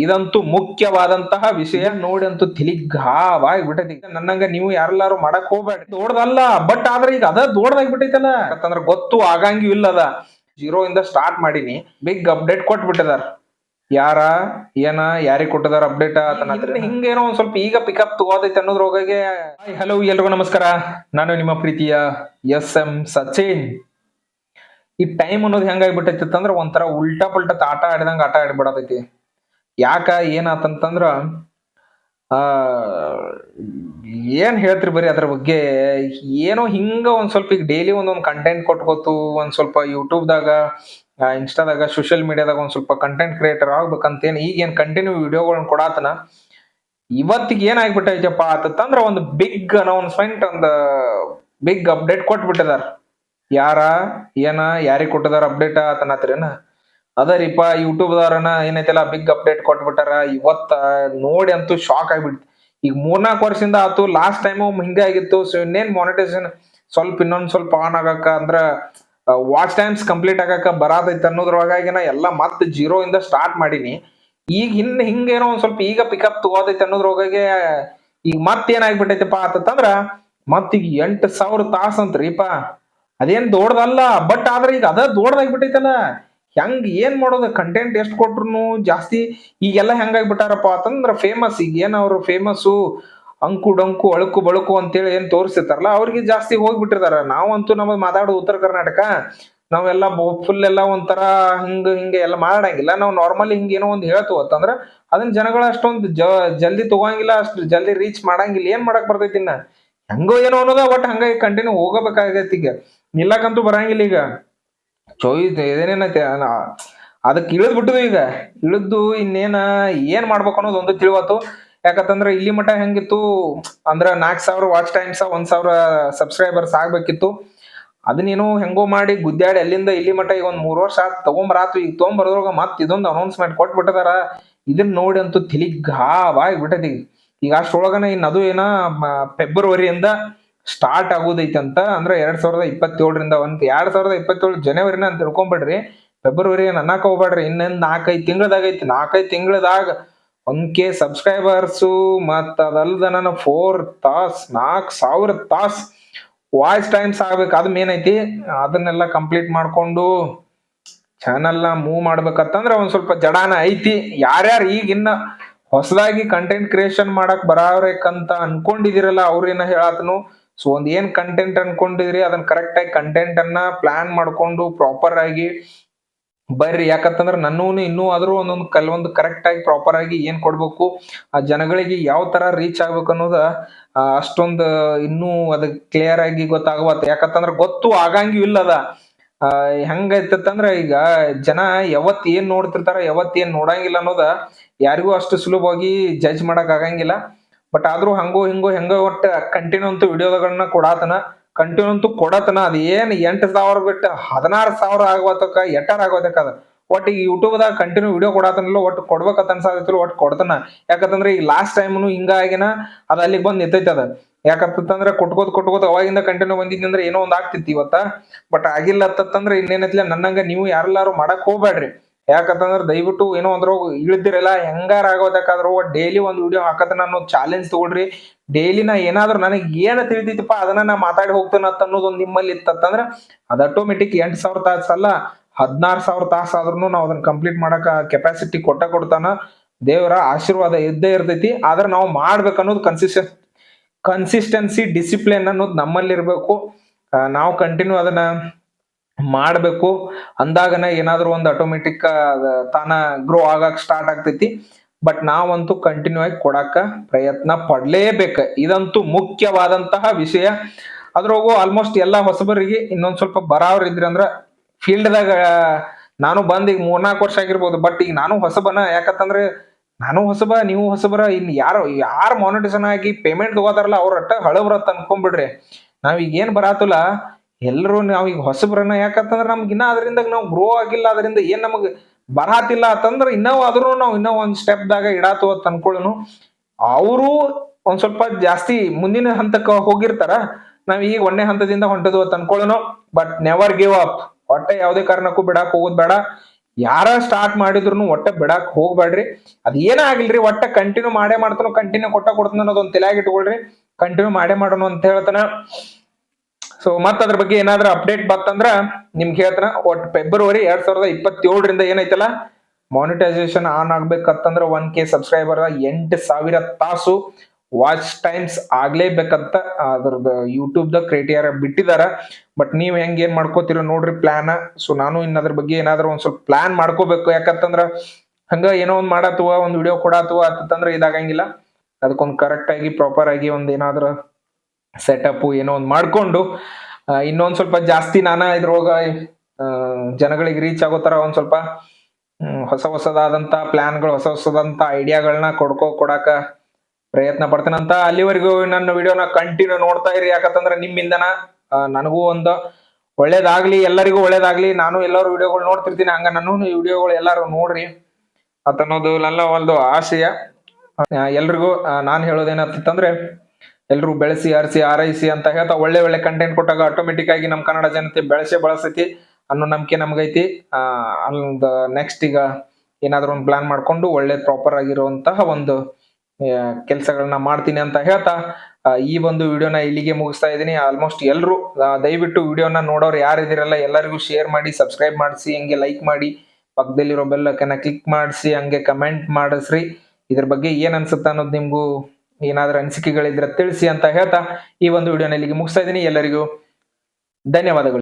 ಇದಂತೂ ಮುಖ್ಯವಾದಂತಹ ವಿಷಯ. ನೋಡಿ ಅಂತೂ ತಲಿ ಗಾವಾಗಿ ಬಿಟ್ಟೈತಿ. ನನ್ನಂಗ ನೀವು ಯಾರೆಲ್ಲಾರು ಮಾಡಕ್ ಹೋಗ್ಬೇಡ್ರಿ. ದೊಡ್ಡದಲ್ಲ, ಬಟ್ ಆದ್ರೆ ಈಗ ಅದ ದೊಡ್ಡದಾಗಿ ಬಿಟ್ಟೈತಲ್ಲ. ಯಾಕಂದ್ರ ಗೊತ್ತು ಆಗಂಗಿಲ್ಲ ಇಲ್ಲ ಅದ. 0 ಇಂದ ಸ್ಟಾರ್ಟ್ ಮಾಡೀನಿ, ಬಿಗ್ ಅಪ್ಡೇಟ್ ಕೊಟ್ಬಿಟ್ಟಿದಾರ. ಯಾರ ಏನ ಯಾರಿಗ್ ಕೊಟ್ಟಿದಾರ ಅಪ್ಡೇಟ್ ಹಿಂಗೇನೋ ಒಂದ್ ಸ್ವಲ್ಪ ಈಗ ಪಿಕಪ್ ತಗೋದೈತೆ ಅನ್ನೋದ್ರೊಳಗೆ. ಹಲೋ ಎಲ್ರಿಗೂ ನಮಸ್ಕಾರ, ನಾನು ನಿಮ್ಮ ಪ್ರೀತಿಯ SM ಸಚಿನ್. ಈ ಟೈಮ್ ಅನ್ನೋದು ಹೆಂಗಾಗ್ಬಿಟ್ಟೈತಿ ಅಂದ್ರ ಒಂಥರ ಉಲ್ಟಾ ಪಲ್ಟಾ ಆಟ ಆಡಿದಂಗ ಆಟ ಆಡ್ಬಿಡತೈತಿ. ಯಾಕ ಏನಾತಂತಂದ್ರ ಆ ಏನ್ ಹೇಳ್ತ್ರಿ ಬರೀ ಅದ್ರ ಬಗ್ಗೆ. ಏನೋ ಹಿಂಗ ಒಂದ್ ಸ್ವಲ್ಪ ಈಗ ಡೈಲಿ ಒಂದೊಂದ್ ಕಂಟೆಂಟ್ ಕೊಟ್ಕೋತು, ಒಂದ್ ಸ್ವಲ್ಪ ಯೂಟ್ಯೂಬ್ದಾಗ, ಇನ್ಸ್ಟಾದಾಗ, ಸೋಷಿಯಲ್ ಮೀಡಿಯಾದಾಗ ಒಂದ್ ಸ್ವಲ್ಪ ಕಂಟೆಂಟ್ ಕ್ರಿಯೇಟರ್ ಆಗ್ಬೇಕಂತೇನ್ ಈಗೇನ್ ಕಂಟಿನ್ಯೂ ವಿಡಿಯೋಗಳನ್ನ ಕೊಡಾತನ. ಇವತ್ತಿಗೆ ಏನಾಗ್ಬಿಟ್ಟೈತಪ್ಪ ಆತಂದ್ರ ಒಂದು ಬಿಗ್ ಅನೌನ್ಸ್ಮೆಂಟ್, ಒಂದು ಬಿಗ್ ಅಪ್ಡೇಟ್ ಕೊಟ್ಬಿಟ್ಟಿದಾರ. ಯಾರ ಏನ ಯಾರಿಗ್ ಕೊಟ್ಟಿದಾರ ಅಪ್ಡೇಟ್ ಆತನತ್ರೇನ ಅದರಿಪ್ಪ ಯೂಟ್ಯೂಬ್ದಾರನ ಏನೈತಲ್ಲ ಬಿಗ್ ಅಪ್ಡೇಟ್ ಕೊಟ್ಬಿಟ್ಟಾರ. ಇವತ್ತ ನೋಡಿ ಅಂತೂ ಶಾಕ್ ಆಗ್ಬಿಡ್ತಿ. ಈಗ 3-4 ವರ್ಷದಿಂದ ಆತು. ಲಾಸ್ಟ್ ಟೈಮ್ ಹಿಂಗೆ ಆಗಿತ್ತು. ಸೊ ಇನ್ನೇನ್ ಮಾನಿಟೈಸೇಷನ್ ಸ್ವಲ್ಪ ಇನ್ನೊಂದ್ ಸ್ವಲ್ಪ ಆನ್ ಆಗಕ್ಕ ಅಂದ್ರ ವಾಚ್ ಟೈಮ್ಸ್ ಕಂಪ್ಲೀಟ್ ಆಗಕ್ಕ ಬರಾತೈತಿ ಅನ್ನೋದ್ರೊಳಗಾಗಿ ನಾ ಎಲ್ಲಾ ಮತ್ತೆ 0 ಇಂದ ಸ್ಟಾರ್ಟ್ ಮಾಡೀನಿ. ಈಗ ಹಿಂಗೇನೋ ಒಂದ್ ಸ್ವಲ್ಪ ಈಗ ಪಿಕಪ್ ತಗೋದೈತಿ ಅನ್ನೋದ್ರೊಳಗೆ ಈಗ ಮತ್ತೇನಾಗ್ಬಿಟ್ಟೈತಪ್ಪ ಆತಂದ್ರ ಮತ್ತೀಗ 8,000 ತಾಸ್ ಅಂತ್ರಿಪ್ಪ. ಅದೇನ್ ದೊಡ್ಡದಲ್ಲ, ಬಟ್ ಆದ್ರೆ ಈಗ ಅದ ದೊಡ್ಡದಾಗ್ಬಿಟ್ಟೈತಲ್ಲ. ಹೆಂಗ್ ಏನ್ ಮಾಡೋದು, ಕಂಟೆಂಟ್ ಎಷ್ಟ್ ಕೊಟ್ರುನು ಜಾಸ್ತಿ. ಈಗೆಲ್ಲ ಹೆಂಗಾಗ್ಬಿಟ್ಟಾರಪ್ಪ ಅಂತಂದ್ರ ಫೇಮಸ್. ಈಗ ಏನ್ ಅವ್ರು ಫೇಮಸ್ಸು ಅಂಕು ಡಂಕು ಅಳುಕು ಬಳುಕು ಅಂತೇಳಿ ಏನ್ ತೋರಿಸ್ತಿರ್ತಾರಲ್ಲ, ಅವ್ರಿಗೆ ಜಾಸ್ತಿ ಹೋಗ್ಬಿಟ್ಟಿರ್ತಾರ. ನಾವಂತೂ ನಮ್ಮದ್ ಮಾತಾಡೋದು ಉತ್ತರ ಕರ್ನಾಟಕ, ನಾವೆಲ್ಲ ಫುಲ್ ಎಲ್ಲ ಒಂಥರ ಹಿಂಗೆ ಎಲ್ಲ ಮಾಡಂಗಿಲ್ಲ. ನಾವು ನಾರ್ಮಲಿ ಹಿಂಗ ಏನೋ ಒಂದ್ ಹೇಳ್ತೀವಿ ಅಂತಂದ್ರ ಅದನ್ನ ಜನಗಳ ಅಷ್ಟೊಂದು ಜಲ್ದಿ ತಗೋಂಗಿಲ್ಲ, ಅಷ್ಟು ಜಲ್ದಿ ರೀಚ್ ಮಾಡಂಗಿಲ್ಲ. ಏನ್ ಮಾಡಕ್ ಬರ್ತೈತಿ ಇನ್ನ ಹೆಂಗೋ ಏನೋ ಅನ್ನೋದ. ಬಟ್ ಹಂಗಾಗಿ ಕಂಟಿನ್ಯೂ ಹೋಗಬೇಕಾಗೈತಿ. ಈಗ ನಿಲ್ಲಕಂತೂ ಬರಂಗಿಲ್ಲ. ಈಗ ಏನೇನೈತೆ ಅದಕ್ಕೆ ಇಳಿದ್ ಬಿಟ್ಟದು. ಈಗ ಇಳಿದು ಇನ್ನೇನ ಏನ್ ಮಾಡ್ಬೇಕು ಅನ್ನೋದು ಒಂದು ತಿಳಿವತ್ತು. ಯಾಕಂತಂದ್ರ ಇಲ್ಲಿ ಮಠ ಹೆಂಗಿತ್ತು ಅಂದ್ರ 4,000 ವಾಚ್ ಟೈಮ್ಸ್, 1,000 ಸಬ್ಸ್ಕ್ರೈಬರ್ಸ್ ಆಗ್ಬೇಕಿತ್ತು. ಅದನ್ನೇನೋ ಹೆಂಗೋ ಮಾಡಿ ಗುದ್ದಾಡಿ ಅಲ್ಲಿಂದ ಇಲ್ಲಿ ಮಠ ಈಗ ಒಂದ್ 3 ವರ್ಷ ತಗೊಂಬರಾತು. ಈಗ ತಗೊಂಬರದ್ರೊಳಗ ಮತ್ ಇದೊಂದು ಅನೌನ್ಸ್ಮೆಂಟ್ ಕೊಟ್ಬಿಟ್ಟದಾರ. ಇದನ್ನ ನೋಡಿ ಅಂತೂ ತಲಿ ಗಾವಾಗಿ ಬಿಟ್ಟೈತಿ. ಈಗ ಅಷ್ಟೊಳಗನ ಇನ್ ಅದು ಏನ ಫೆಬ್ರವರಿಯಿಂದ ಸ್ಟಾರ್ಟ್ ಆಗೋದೈತಿ ಅಂತ. ಅಂದ್ರೆ 2027ರಿಂದ 2027 ಜನವರಿನ ಅಂತ ತಿಳ್ಕೊಂಬಿಡ್ರಿ. ಫೆಬ್ರವರಿ ಅನ್ನಕ್ ಹೋಗ್ಬೇಡ್ರಿ. ಇನ್ನೊಂದ್ 4-5 ತಿಂಗಳದಾಗೈತಿ. 4-5 ತಿಂಗಳದಾಗ 1K ಸಬ್ಸ್ಕ್ರೈಬರ್ಸು, ಮತ್ತ ಅದಲ್ದ ನಾನು 4,000 ತಾಸ್ ವಾಯ್ಸ್ ಟೈಮ್ಸ್ ಆಗ್ಬೇಕು. ಅದು ಮೇನ್ ಐತಿ. ಅದನ್ನೆಲ್ಲ ಕಂಪ್ಲೀಟ್ ಮಾಡ್ಕೊಂಡು ಚಾನೆಲ್ ಮೂವ್ ಮಾಡ್ಬೇಕಂತಂದ್ರ ಒಂದ್ ಸ್ವಲ್ಪ ಜಡಾನ ಐತಿ. ಯಾರ್ಯಾರು ಈಗಿನ್ನ ಹೊಸದಾಗಿ ಕಂಟೆಂಟ್ ಕ್ರಿಯೇಷನ್ ಮಾಡಕ್ ಬರಾವ್ರೇಕಂತ ಅನ್ಕೊಂಡಿದಿರಲ್ಲ ಅವ್ರೇನ ಹೇಳಾತನು. ಸೊ ಒಂದ್ ಏನ್ ಕಂಟೆಂಟ್ ಅನ್ಕೊಂಡಿದ್ರಿ ಅದನ್ನ ಕರೆಕ್ಟ್ ಆಗಿ ಕಂಟೆಂಟ್ ಅನ್ನ ಪ್ಲಾನ್ ಮಾಡ್ಕೊಂಡು ಪ್ರಾಪರ್ ಆಗಿ ಬರ್ರಿ. ಯಾಕಂತಂದ್ರ ನನ್ನೂ ಇನ್ನೂ ಆದ್ರೂ ಕೆಲವೊಂದು ಕರೆಕ್ಟ್ ಆಗಿ ಪ್ರಾಪರ್ ಆಗಿ ಏನ್ ಕೊಡ್ಬೇಕು, ಆ ಜನಗಳಿಗೆ ಯಾವ ತರ ರೀಚ್ ಆಗ್ಬೇಕು ಅನ್ನೋದ ಅಷ್ಟೊಂದು ಇನ್ನೂ ಅದ ಕ್ಲಿಯರ್ ಆಗಿ ಗೊತ್ತಾಗವತ್. ಯಾಕಂತಂದ್ರ ಗೊತ್ತು ಆಗಂಗಿಲ್ಲ ಇಲ್ಲದ. ಹೆಂಗೈತಂದ್ರ ಈಗ ಜನ ಯಾವತ್ ಏನ್ ನೋಡ್ತಿರ್ತಾರ, ಯಾವತ್ ಏನ್ ನೋಡಂಗಿಲ್ಲ ಅನ್ನೋದ ಯಾರಿಗೂ ಅಷ್ಟು ಸುಲಭವಾಗಿ ಜಡ್ಜ್ ಮಾಡಕ್ ಆಗಂಗಿಲ್ಲ. ಬಟ್ ಆದ್ರೂ ಹಂಗೋ ಹಿಂಗೋ ಒಟ್ಟ ಕಂಟಿನ್ಯೂ ಅಂತೂ ವಿಡಿಯೋಗಳನ್ನ ಕೊಡಾತನ, ಕಂಟಿನ್ಯೂ ಅಂತೂ ಕೊಡತನ. ಅದ ಏನ್ 8,000 ಬಿಟ್ಟು 16,000 ಆಗೋತಕ ಎಟ್ಟಾರ ಆಗೋತಕ ಅದ. ಒಟ್ಟು ಈಗ ಯೂಟ್ಯೂಬ್ದಾಗ ಕಂಟಿನ್ಯೂ ವಿಡಿಯೋ ಕೊಡಾತನಲ್ಲ, ಒಟ್ಟು ಕೊಡ್ಬೇಕಂತ ಅನ್ಸಾತಿಲ್ಲ, ಒಟ್ಟು ಕೊಡ್ತಾನ. ಯಾಕಂತಂದ್ರೆ ಈಗ ಲಾಸ್ಟ್ ಟೈಮ್ನು ಹಿಂಗಾಗಿನ ಅದ ಅಲ್ಲಿಗೆ ಬಂದ್ ನಿಂತೈತಿ ಅದ. ಯಾಕಂತಂದ್ರ ಕೊಟ್ಕೋತ ಅವಾಗಿಂದ ಕಂಟಿನ್ಯೂ ಬಂದಿದ್ದಂದ್ರೆ ಏನೋ ಒಂದ್ ಆಗ್ತಿತ್ತು ಇವತ್ತ. ಬಟ್ ಆಗಿಲ್ಲ ಅಂತಂದ್ರ ಇನ್ನೇನೈತ್ಲೆ ನನ್ನಂಗ ನೀವು ಯಾರೆಲ್ಲಾರು ಮಾಡಕ್ ಹೋಗ್ಬೇಡ್ರಿ. ಯಾಕಂತಂದ್ರ ದಯವಿಟ್ಟು ಏನೋ ಅಂದ್ರೋಗ ಇಳಿದಿರಲ್ಲ, ಹೆಂಗಾರ ಆಗೋದಕ್ಕಾದ್ರು ಡೈಲಿ ಒಂದ್ ವಿಡಿಯೋ ಹಾಕತನ ಅನ್ನೋ ಚಾಲೆಂಜ್ ತಗೊಳ್ರಿ. ಡೈಲಿ ನಾ ಏನಾದ್ರು ನನಗೆ ಏನ ತಿಳಿತೈತಿಪ್ಪ ಅದನ್ನ ನಾ ಮಾತಾಡಿ ಹೋಗ್ತೇನೆ ಅನ್ನೋದೊಂದು ನಿಮ್ಮಲ್ಲಿ ಇತ್ತಂದ್ರ ಅದ್ ಆಟೋಮೆಟಿಕ್ 8,000 ತಾಸ ಅಲ್ಲ 16,000 ತಾಸ ಆದ್ರೂ ನಾವು ಅದನ್ನ ಕಂಪ್ಲೀಟ್ ಮಾಡಕ ಕೆಪಾಸಿಟಿ ಕೊಡ್ತಾನ. ದೇವರ ಆಶೀರ್ವಾದ ಇದ್ದೇ ಇರ್ತೈತಿ. ಆದ್ರ ನಾವು ಮಾಡ್ಬೇಕನ್ನೋದು ಕನ್ಸಿಸ್ಟೆನ್ಸಿ ಡಿಸಿಪ್ಲಿನ್ ಅನ್ನೋದು ನಮ್ಮಲ್ಲಿ ಇರ್ಬೇಕು. ನಾವು ಕಂಟಿನ್ಯೂ ಅದನ್ನ ಮಾಡ್ಬೇಕು ಅಂದಾಗನ ಏನಾದ್ರು ಒಂದು ಆಟೋಮೆಟಿಕ್ ತಾನ ಗ್ರೋ ಆಗಕ್ ಸ್ಟಾರ್ಟ್ ಆಗ್ತೈತಿ. ಬಟ್ ನಾವಂತೂ ಕಂಟಿನ್ಯೂ ಆಗಿ ಕೊಡಾಕ ಪ್ರಯತ್ನ ಪಡ್ಲೇಬೇಕು. ಇದಂತೂ ಮುಖ್ಯವಾದಂತಹ ವಿಷಯ. ಅದ್ರಾಗೂ ಆಲ್ಮೋಸ್ಟ್ ಎಲ್ಲಾ ಹೊಸಬರಿಗೆ ಇನ್ನೊಂದ್ ಸ್ವಲ್ಪ ಬರಾವ್ರ ಇದ್ರಿ ಅಂದ್ರ ಫೀಲ್ಡ್ದಾಗ ನಾನು ಬಂದ್ ಈಗ 3-4 ವರ್ಷ ಆಗಿರ್ಬೋದು. ಬಟ್ ಈಗ ನಾನು ಹೊಸಬನ. ಯಾಕಂತಂದ್ರೆ ನಾನು ಹೊಸಬ, ನೀವು ಹೊಸಬರ. ಇನ್ ಯಾರು ಮಾನಿಟೈಸೇಷನ್ ಆಗಿ ಪೇಮೆಂಟ್ ತಗೋತಾರಲ್ಲ ಅವ್ರ ಅಟ್ಟ ಹಳಬ್ರತ್ ಅನ್ಕೊಂಡ್ಬಿಡ್ರಿ. ನಾವೀಗ ಏನ್ ಬರಾತಲ್ಲ ಎಲ್ರು ನಾವೀಗ ಹೊಸಬ್ರನ್ನ. ಯಾಕಂತಂದ್ರ ನಮ್ಗೆ ಇನ್ನ ಅದರಿಂದ ನಾವು ಗ್ರೋ ಆಗಿಲ್ಲ. ಅದರಿಂದ ಏನ್ ನಮಗ್ ಬರಾತಿಲ್ಲ ಅಂತಂದ್ರ ಆದ್ರೂ ನಾವು ಇನ್ನೂ ಒಂದ್ ಸ್ಟೆಪ್ ದಾಗ ಇಡಾತು ಅಂತ ಅನ್ಕೊಳ್ಳೋನು. ಅವರು ಒಂದ್ ಸ್ವಲ್ಪ ಜಾಸ್ತಿ ಮುಂದಿನ ಹಂತಕ್ಕೆ ಹೋಗಿರ್ತಾರ. ನಾವ್ ಈಗ 1ನೇ ಹಂತದಿಂದ ಹೊಂಟದು ಅಂತ ಅನ್ಕೊಳ್ಳೋನು. But never give up. ಒಟ್ಟ ಯಾವ್ದೇ ಕಾರಣಕ್ಕೂ ಬಿಡಾಕ್ ಹೋಗೋದ್ ಬೇಡ. ಯಾರ ಸ್ಟಾರ್ಟ್ ಮಾಡಿದ್ರು ಒಟ್ಟ ಬಿಡಾಕ್ ಹೋಗ್ಬೇಡ್ರಿ. ಅದ್ ಏನ ಆಗಿಲ್ರಿ ಒಟ್ಟ ಕಂಟಿನ್ಯೂ ಮಾಡೇ ಮಾಡ್ತಾನೋ, ಕಂಟಿನ್ಯೂ ಕೊಡ್ತಾನ ಅನ್ನೋದೊಂದ್ ತಲೆಯಾಗ ಇಟ್ಕೊಳ್ರಿ. ಕಂಟಿನ್ಯೂ ಮಾಡೇ ಮಾಡೋಣ ಅಂತ ಹೇಳ್ತಾನ. ಸೊ ಮತ್ತ ಅದ್ರ ಬಗ್ಗೆ ಏನಾದ್ರೂ ಅಪ್ಡೇಟ್ ಬತ್ತಂದ್ರ ನಿಮ್ಗೆ ಹೇಳ್ತಾನ. ಒಟ್ ಫೆಬ್ರವರಿ 2027 ಏನೈತಲ್ಲ ಮಾನಿಟೈಸೇಷನ್ ಆನ್ ಆಗ್ಬೇಕಂತಂದ್ರ 1K ಸಬ್ಸ್ಕ್ರೈಬರ್ 8,000 ತಾಸು ವಾಚ್ ಟೈಮ್ಸ್ ಆಗ್ಲೇಬೇಕಂತ ಅದ್ರದ್ದು ಯೂಟ್ಯೂಬ್ ದ ಕ್ರೈಟೀರಿಯಾ ಬಿಟ್ಟಿದಾರ. ಬಟ್ ನೀವ್ ಹೆಂಗ್ ಏನ್ ಮಾಡ್ಕೋತೀರ ನೋಡ್ರಿ ಪ್ಲಾನ್. ಸೊ ನಾನು ಇನ್ನ ಅದ್ರ ಬಗ್ಗೆ ಏನಾದ್ರು ಒಂದ್ ಸ್ವಲ್ಪ ಪ್ಲಾನ್ ಮಾಡ್ಕೋಬೇಕು. ಯಾಕಂತಂದ್ರ ಹಂಗ ಏನೋ ಒಂದ್ ಮಾಡತ್ತುವ, ಒಂದ್ ವಿಡಿಯೋ ಕೊಡತ್ತುವ ಅಂತಂದ್ರ ಇದಾಗಂಗಿಲ್ಲ. ಅದಕ್ಕೊಂದ್ ಕರೆಕ್ಟ್ ಆಗಿ ಪ್ರಾಪರ್ ಆಗಿ ಒಂದ್ ಏನಾದ್ರು ಸೆಟಪ್ ಏನೋ ಒಂದ್ ಮಾಡ್ಕೊಂಡು ಇನ್ನೊಂದ್ ಸ್ವಲ್ಪ ಜಾಸ್ತಿ ನಾನ ಇದ್ರೊಳಗ ಜನಗಳಿಗೆ ರೀಚ್ ಆಗೋ ತರ ಒಂದ್ ಸ್ವಲ್ಪ ಹೊಸದಾದಂತ ಪ್ಲಾನ್ಗಳು, ಹೊಸದಾದಂತ ಐಡಿಯಾಗಳನ್ನ ಕೊಡಾಕ ಪ್ರಯತ್ನ ಪಡ್ತೇನಂತ. ಅಲ್ಲಿವರೆಗೂ ನನ್ನ ವಿಡಿಯೋನ ಕಂಟಿನ್ಯೂ ನೋಡ್ತಾ ಇರಿ. ಯಾಕಂತಂದ್ರೆ ನಿಮ್ಮಿಂದನ ನನಗೂ ಒಂದು ಒಳ್ಳೇದಾಗ್ಲಿ, ಎಲ್ಲರಿಗೂ ಒಳ್ಳೇದಾಗ್ಲಿ. ನಾನು ಎಲ್ಲರೂ ವಿಡಿಯೋಗಳು ನೋಡ್ತಿರ್ತೀನಿ, ಹಂಗ ನಾನು ವಿಡಿಯೋಗಳು ಎಲ್ಲಾರು ನೋಡ್ರಿ ಅಂತ ಅನ್ನೋದು ನನ್ನ ಒಂದು ಆಶಯ. ಎಲ್ರಿಗೂ ನಾನ್ ಹೇಳೋದೇನಂತಂದ್ರೆ ಎಲ್ರು ಬೆಳೆಸಿ ಹರಿಸಿ ಆರೈಸಿ ಅಂತ ಹೇಳ್ತಾ ಒಳ್ಳೆ ಒಳ್ಳೆ ಕಂಟೆಂಟ್ ಕೊಟ್ಟಾಗ ಆಟೋಮೆಟಿಕ್ ಆಗಿ ನಮ್ ಕನ್ನಡ ಜನತೆ ಬಳಸೈತಿ ಅನ್ನೋ ನಂಬಿಕೆ ನಮ್ಗೈತಿ. ನೆಕ್ಸ್ಟ್ ಈಗ ಏನಾದ್ರು ಒಂದು ಪ್ಲಾನ್ ಮಾಡ್ಕೊಂಡು ಒಳ್ಳೆ ಪ್ರಾಪರ್ ಆಗಿರುವಂತಹ ಒಂದು ಕೆಲಸಗಳನ್ನ ಮಾಡ್ತೀನಿ ಅಂತ ಹೇಳ್ತಾ ಈ ಒಂದು ವಿಡಿಯೋನ ಇಲ್ಲಿಗೆ ಮುಗಿಸ್ತಾ ಇದೀನಿ. ಆಲ್ಮೋಸ್ಟ್ ಎಲ್ರು ದಯವಿಟ್ಟು ವಿಡಿಯೋನ ನೋಡೋರು ಯಾರಿದಿರಲ್ಲ ಎಲ್ಲರಿಗೂ ಶೇರ್ ಮಾಡಿ, ಸಬ್ಸ್ಕ್ರೈಬ್ ಮಾಡಿಸಿ, ಹಂಗೆ ಲೈಕ್ ಮಾಡಿ, ಪಕ್ಕದಲ್ಲಿರೋ ಬೆಲ್ ಐಕಾನ್ ಕ್ಲಿಕ್ ಮಾಡಿಸಿ, ಹಂಗೆ ಕಮೆಂಟ್ ಮಾಡಿಸ್ರಿ. ಇದ್ರ ಬಗ್ಗೆ ಏನ್ ಅನ್ಸುತ್ತೆ ಅನ್ನೋದು ನಿಮ್ಗೂ ಏನಾದ್ರೂ ಅನಿಸಿಕೆಗಳಿದ್ರೆ ತಿಳಿಸಿ ಅಂತ ಹೇಳ್ತಾ ಈ ಒಂದು ವಿಡಿಯೋನ ಇಲ್ಲಿಗೆ ಮುಗಿಸ್ತಾ ಇದೀನಿ. ಎಲ್ಲರಿಗೂ ಧನ್ಯವಾದಗಳು.